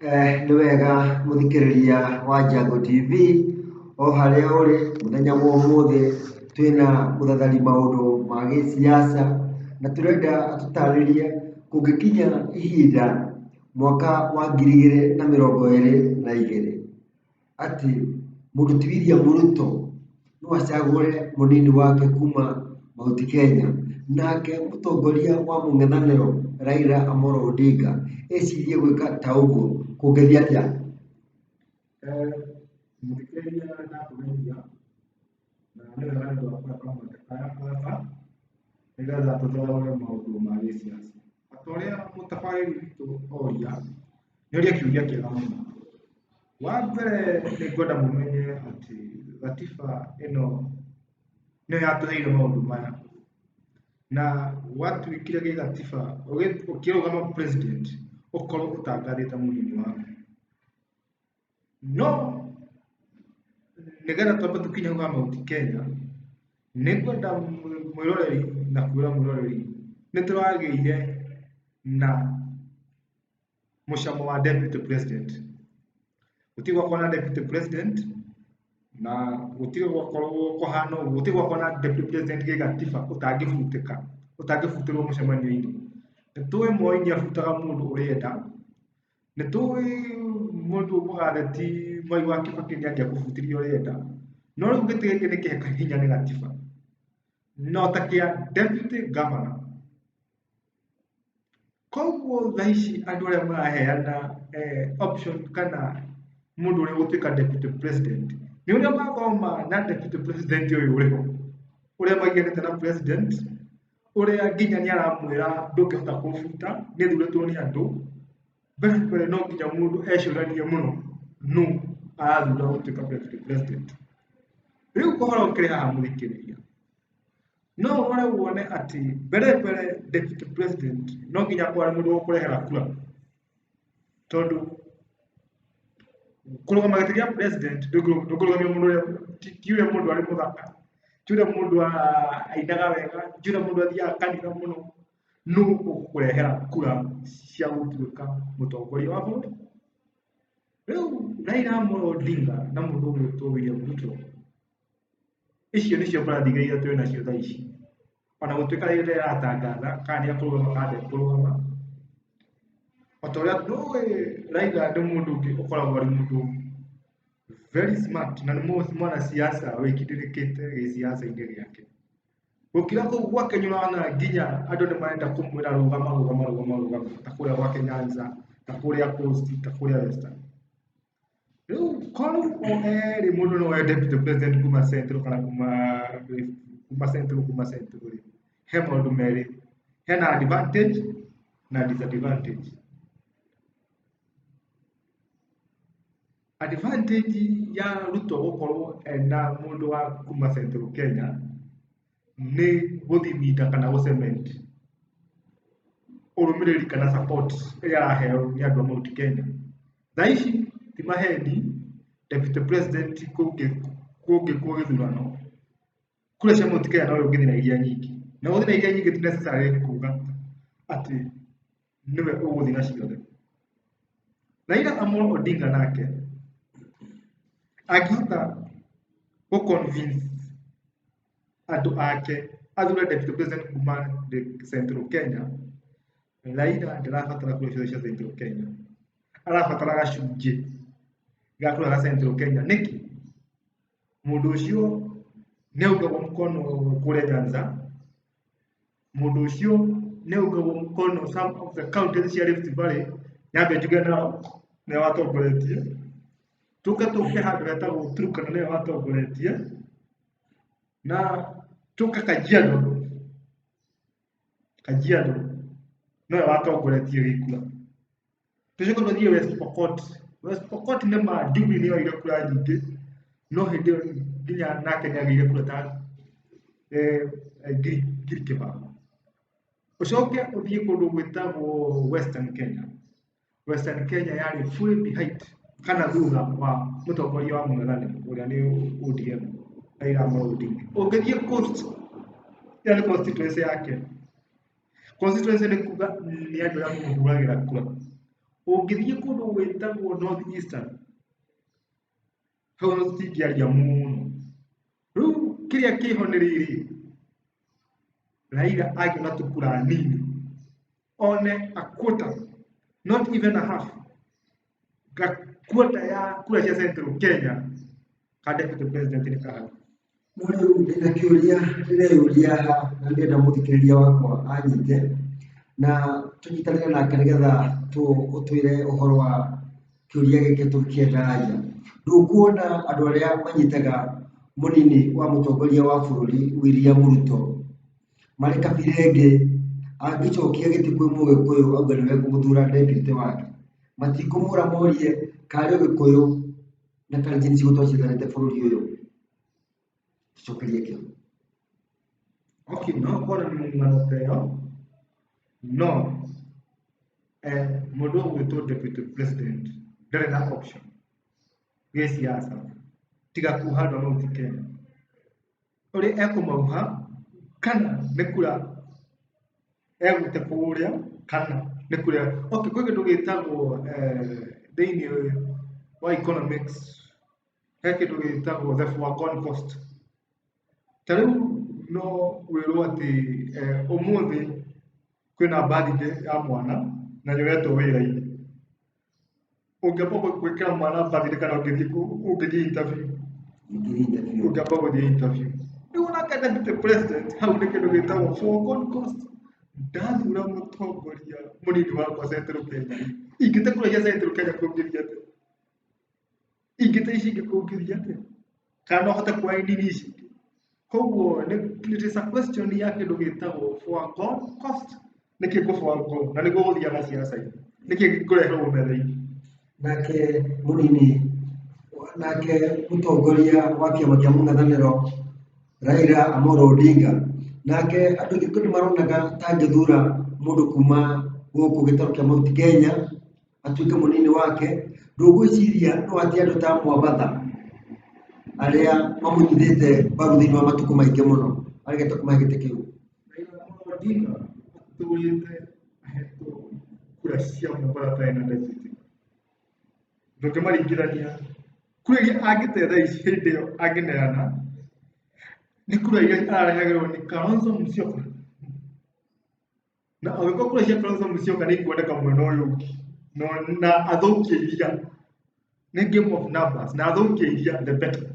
Nĩ wega mũthikĩrĩria wa Njango TV, o harĩa ũrĩ mũthenya wa ũmũthĩ twĩna mũthathari maũndũ ma gĩsiasa, na tũrenda atũtarĩrie kũngĩkinya ihinda mwaka wa 2022 atĩ mũruti William Ruto no acagũre mũnini wake kuma Mount Kenya, nake mũtongoria wa mũng'ethanĩro Raila Amolo Odinga ecirie gwĩka ta ũguo kũngĩthiĩ atĩa? Mũthikĩrĩria ndakũgeithia na nĩ wega nĩ ũndũ wa kũreka gaka nĩgetha tũtwarũre maũndũ ma gĩsiasa. Ta ũrĩa mũtabarĩri witũ oria, nĩoria kĩũria kĩega mũno. Wa mbere nĩ ngwenda mũmenye atĩ gatiba ĩno nĩyo yatũheire maũndũ maya, na gwatuĩkire gĩ gatiba ũkĩrũgama president ũkorwo ũtangathĩte mũnini waku. No nĩgetha twambe tũkinye hau ha Mount Kenya, nĩ ngwenda mwĩroreri na kwĩra mwĩroreri nĩ tũragĩire na mũcamo wa deputy president. Gũtirĩ gwakorwo na deputy president na gũtirĩ gwakorwo kũhana ũguo, gũtirĩ gwakorwo na deputy president gĩ gatiba ũtangĩbutĩrwo mũcemanio-inĩ. Nĩtũĩ Moi nĩabutaga mũndũ ũrĩa enda, nĩtũĩ mũndũ mũgathĩti Mwai wa Kibaki nĩangĩakũbutĩria ũrĩa enda, no rĩu gĩtĩ gĩkĩ nĩ kĩheka hinya nĩ gatiba, no ta kĩa deputy governor. Koguo thaa ici andũ arĩa maraheana option kana mũndũ ũrĩa gũtuĩka deputy president nĩ ũrĩa mathoma na deputy president ũyũ ũrĩ ho, ũrĩa maiganĩte na president, ũrĩa nginya nĩaramwĩra ndũngĩhota kũbuta, nĩthurĩtwo nĩ andũ. Mbere mbere no nginya mũndũ ecũranie mũno nũ arathura gũtuĩka deputy president. Rĩu ũhoro ũkĩrĩ haha mũthikĩrĩria, no ũrore wone atĩ mbere mbere deputy president no nginya akorwo arĩ mũndũ wa kũrehera kura, tondũ kũrũgama gĩtĩ gĩa president ndũkũrũgamia mũndũ ũrĩa ti ũrĩa mũndũ arĩ mũthaka, ti ũrĩa mũndũ ainaga wega, ti ũrĩa mũndũ athiaga kanitha mũno. Nũ ũgũkũrehera kura cia gũtuĩka mũtongoria wa bũrũri? Rĩu Raila Amolo Odinga na mũndũ ũgwĩtwo William Ruto, icio nĩcio mbarathi iria twĩ nacio thaa ici, ona gũtuĩka Raila ndaratangatha kana nĩekũrũgama kana ndekũrũgama. O ta ũrĩa tũĩ Raila nĩ mũndũ ũngĩ ũkoragwo arĩ mũndũ very smart na nĩ mwanasiasa wĩkindĩrĩkĩte gĩsiasa-inĩ gĩake. Gũkĩra kũu gwake nĩũrona nginya andũ nĩmarenda kũmwĩra rũgama ta kũrĩa gwake Nyanza, ta kũrĩa Coast, ta kũrĩa Western. Rĩu korwo erĩ mũndũ no oe deputy president kuma Central kana kuma Central rĩ, he maũndũ merĩ, hena advantage na disadvantage. Advantage ya Ruto gũkorwo ena mũndũ wa kuma Central Kenya nĩ gũthimita kana gũcement ũrũmĩrĩri kana support ĩrĩa araheo nĩ andũ a Mount Kenya. Thaa ici ti maheni deputy president kũngĩkwo gĩthurano, kura cia Mount Kenya no ũngĩthiĩ na iria nyingĩ, na gũthiĩ na iria nyingĩ ti necessary kuga atĩ nĩwe ũgũthiĩ na ciothe. Raila Amolo Odinga nake angĩhota gũconvince andũ ake athure deputy president kuma Central Kenya, Raila ndarabatara kura ciothe cia Central Kenya, arabatara gacunjĩ ga kura ga Central Kenya. Nĩkĩ? Mũndũ ũcio nĩaugagwo mkono kũrĩa Nyanza, mũndũ ũcio nĩaugagwo mkono some of the counties cia Rift Valley, nyambe njuge Narok nĩwe watongoretie, tũke handũ hetagwo Turkana nĩwe watongoretie, na tũke Kajiado nĩwe watongoretie gĩkura. Tũcoke tũthiĩ West Pokot. West Pokot nĩ ma Jubilee nĩyo yoire kura nyingĩ, no hĩndĩ ĩyo nginya nake nĩagĩire kura ta ngiri kĩbao. Ũcoke ũthiĩ kũndũ gwĩtagwo Western Kenya. Western Kenya yarĩ fully behind kana thutha wa mũtongoria wa mũng'ethanĩro ũrĩa nĩ ODM, Raila Amolo Odinga. Ũngĩthiĩ Coast, ĩyo nĩ constituency yake. Constituency nĩ kuga nĩ andũ arĩa mamũhũragĩra kura. ũngĩthiĩ kũndũ gwĩtagwo North Eastern hau no tũtingĩaria mũno. Rĩu kĩrĩa kĩho nĩ rĩrĩ, Raila angĩona tũkura nini, one a quarter, not even a half, quarter ya kura cia Central Kenya, ka deputy president nĩ kahau. No rĩu ndĩna kĩũria ndĩreyũria na ndĩrenda mũthikĩrĩria wakwa anyite na tũnyitanĩre nake nĩgetha ũtwĩre ũhoro wa kĩũria gĩkĩ tũkĩendagia. Ndũkuona andũ arĩa manyitaga mũnini wa mũtongoria wa bũrũri William Ruto marĩ kabira ĩngĩ angĩcokia gĩtĩ kwĩ Mũgĩkũyũ auga nĩwe kũmũthura deputy wake, matikũmũra morie karĩ Ũgĩkũyũ na Kalenjin cigũtwacithanĩte bũrũri ũyũ? Tucokerie kĩo. Okay, no korwo nĩ mũng'ano ta ĩyo, no mũndũ ũgwĩtwo deputy president ndarĩ na option gĩ siasa tiga kuuha andũ a Mount Kenya. Ũrĩa ekũmauha kana nĩ kura egũte kũrĩa kana nĩ kura. Okay, kwĩ kĩndũ gĩtagwo thĩinĩ wa economics, he kĩndũ gĩtagwo the foregone cost. Ta rĩu no wĩrwo atĩ ũmũthĩ kwĩna birthday ya mwana na nĩũretwo wĩra-inĩ, ũngĩamba gwĩkĩra mwana birthday kana ũngĩthiĩ interview? Ũngĩamba gũthiĩ interview. Rĩu onake deputy president hau nĩ kĩndũ gĩtagwo foregone cost. Ndathura mũtongoria mũnini wakwa Central Kenya, ingĩte kura cia Central Kenya kũngĩria atĩa? Ingĩte ici ingĩ kũngĩria atĩa? Kana no hote kuoya nini ici ingĩ? Koguo it is a question ya kĩndũ gĩtagwo foregone cost. Nĩkĩ kũ-forego na nĩguo gũthiaga siasa-inĩ? Nĩkĩ kũreherwo metha-inĩ? Nake mũnini nake mũtongoria wa kĩama kĩa mũng'ethanĩro Raila Amolo Odinga, nake andũ aingĩ nĩ maronaga ta angĩthura mũndũ kuma gũkũ gĩtarũ kĩa Mount Kenya atuĩke mũnini wake. Ndũgwĩciria no atĩ andũ ta Mwambatha arĩa mamũnyithĩte mbaru thĩinĩ wa matukũ maingĩ mũno arĩgete kũmahe gĩtĩ kĩu? Raila Amolo Odinga atũrĩte ahetwo kura cia Mombatha tarĩ na deputy. Ndũngĩmaringithania. Kura iria angĩte thaa ici hĩndĩ ĩyo angĩneana nĩ kura iria ararehagĩrwo nĩ Kalonzo Musyoka. Na angĩkorwo kura cia Kalonzo Musyoka nĩ ikuoneka mwena ũyũ ũngĩ na athũkie iria, nĩ game of numbers, na athũkie iria the better.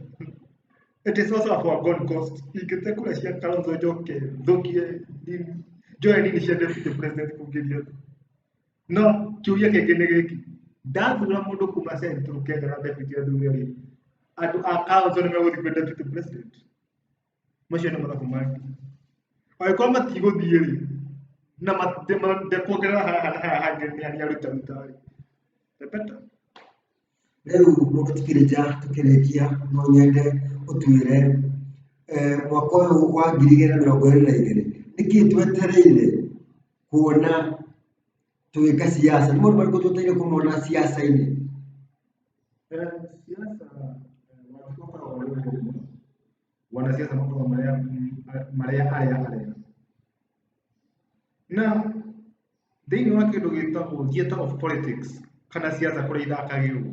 It is also a foregone cost. Ingĩte kura cia Kalonzo njoke thũkie njoe nini cia deputy president kũngĩria. No kĩũria kĩngĩ nĩ gĩkĩ, ndathura mũndũ kuma Central Kenya na deputy athure rĩ, andũ a Kalonzo nĩ megũthiĩ kwĩ deputy president? Macio nĩ mathabu mangĩ. Angĩkorwo matigũthiĩ rĩ, na ndekuongerera haha na haha hangĩ nĩ arutaruta rĩ, the better. Rĩu mũthikĩrĩria tũkĩrĩkia no nyende ũtwĩre mwaka ũyũ wa 2022 nĩkĩ twetereire kuona tũgĩka siasa? Nĩ maũndũ marĩkũ twetereire kũmona siasa-inĩ? Siasa wagĩkoragwo ũrĩ ũguo, wanasiasa makoragwo marĩa arĩa. Na thĩinĩ wa kĩndũ gĩtagwo theatre of politics kana siasa kũrĩa ithakagĩrwo,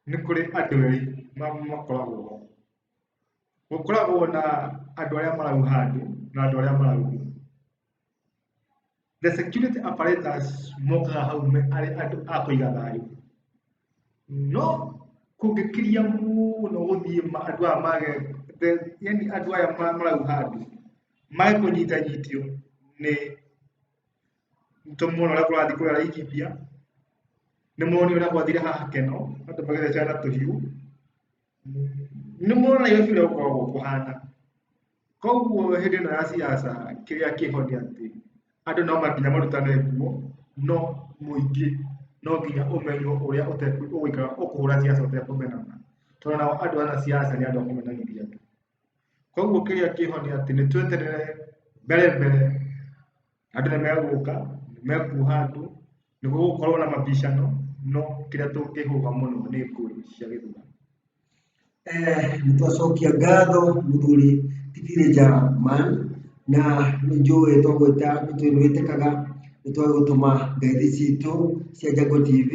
nĩ kũrĩ andũ erĩ makoragwo ho. Gũkoragwo na andũ arĩa marauga handũ na andũ arĩa marauga. The security apparatus mokaga hau arĩ andũ a kũiga thayũ. No kũngĩkiria mũno gũthiĩ andũ aya mage, yani andũ aya marauga handũ mage kũnyitanyitio nĩ tũmona ũrĩa kũrathiĩ kũrĩa Laikipia, nĩ moni ũrĩa gwathire haha Keno, andũ magĩthecana na tũhiũ, nĩ mona Nairobi ũrĩa gũkoragwo kũhana. Koguo hĩndĩ ĩno ya siasa kĩrĩa kĩho nĩ atĩ andũ no nginya marutane nguo, no mũingĩ no nginya ũmenywo ũrĩa ũgũikara ũkũhũra siasa ũtekũmenana, tondũ nao andũ ana siasa nĩ andũ a kũmenanithia andũ. Koguo kĩrĩa kĩho nĩ atĩ nĩ tweterere mbere andũ nĩ megũka, nĩ mekuoha andũ, nĩ gũgũkorwo na mabicano, no kĩrĩa tũngĩhũga mũno nĩ ngũĩ cia gĩthurano. Nĩ twacokia ngatho mũthuri Kipchirchir Man, na nĩ njũĩ twagwĩta nĩ twĩtĩkaga nitwagutuma ngeithi citu cia Jago TV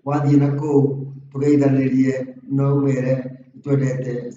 wathie na kuu tugeithanirie no mere twendete